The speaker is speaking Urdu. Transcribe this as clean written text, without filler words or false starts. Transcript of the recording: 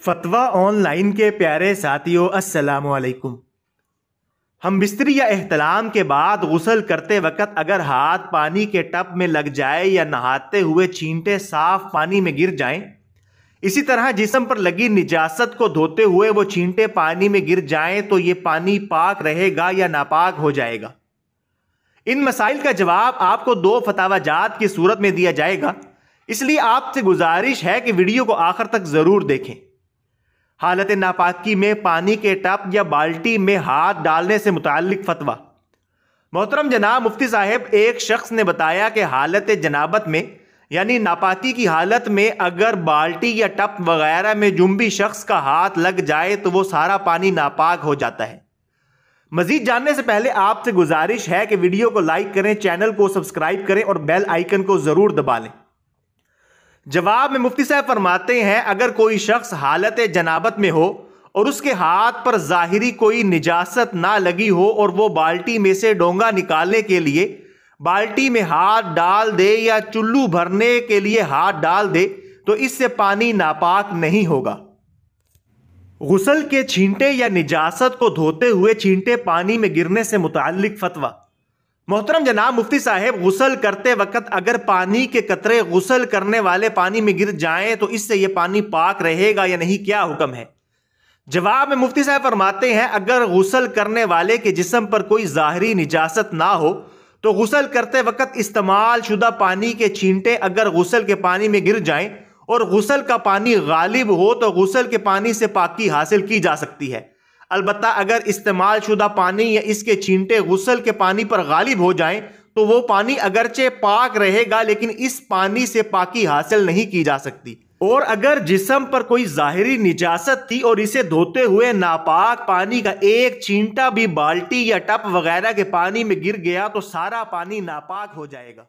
فتویٰ آن لائن کے پیارے ساتھیوں، السلام علیکم۔ ہم بستری یا احتلام کے بعد غسل کرتے وقت اگر ہاتھ پانی کے ٹب میں لگ جائے یا نہاتے ہوئے چھینٹے صاف پانی میں گر جائیں، اسی طرح جسم پر لگی نجاست کو دھوتے ہوئے وہ چھینٹے پانی میں گر جائیں تو یہ پانی پاک رہے گا یا ناپاک ہو جائے گا؟ ان مسائل کا جواب آپ کو دو فتاوی جات کی صورت میں دیا جائے گا، اس لیے آپ سے گزارش ہے کہ ویڈیو کو آخر تک ضرور دیکھیں۔ حالت ناپاکی میں پانی کے ٹب یا بالٹی میں ہاتھ ڈالنے سے متعلق فتویٰ۔ محترم جناب مفتی صاحب، ایک شخص نے بتایا کہ حالت جنابت میں یعنی ناپاکی کی حالت میں اگر بالٹی یا ٹب وغیرہ میں جنبی شخص کا ہاتھ لگ جائے تو وہ سارا پانی ناپاک ہو جاتا ہے۔ مزید جاننے سے پہلے آپ سے گزارش ہے کہ ویڈیو کو لائک کریں، چینل کو سبسکرائب کریں اور بیل آئیکن کو ضرور دبا لیں۔ جواب میں مفتی صاحب فرماتے ہیں، اگر کوئی شخص حالت جنابت میں ہو اور اس کے ہاتھ پر ظاہری کوئی نجاست نہ لگی ہو اور وہ بالٹی میں سے ڈونگا نکالنے کے لیے بالٹی میں ہاتھ ڈال دے یا چلو بھرنے کے لیے ہاتھ ڈال دے تو اس سے پانی ناپاک نہیں ہوگا۔ غسل کے چھینٹے یا نجاست کو دھوتے ہوئے چھینٹے پانی میں گرنے سے متعلق فتویٰ۔ محترم جناب مفتی صاحب، غسل کرتے وقت اگر پانی کے قطرے غسل کرنے والے پانی میں گر جائیں تو اس سے یہ پانی پاک رہے گا یا نہیں، کیا حکم ہے؟ جواب میں مفتی صاحب فرماتے ہیں، اگر غسل کرنے والے کے جسم پر کوئی ظاہری نجاست نہ ہو تو غسل کرتے وقت استعمال شدہ پانی کے چھینٹے اگر غسل کے پانی میں گر جائیں اور غسل کا پانی غالب ہو تو غسل کے پانی سے پاکی حاصل کی جا سکتی ہے۔ البتہ اگر استعمال شدہ پانی یا اس کے چھینٹے غسل کے پانی پر غالب ہو جائیں تو وہ پانی اگرچہ پاک رہے گا لیکن اس پانی سے پاکی حاصل نہیں کی جا سکتی۔ اور اگر جسم پر کوئی ظاہری نجاست تھی اور اسے دھوتے ہوئے ناپاک پانی کا ایک چھینٹا بھی بالٹی یا ٹب وغیرہ کے پانی میں گر گیا تو سارا پانی ناپاک ہو جائے گا۔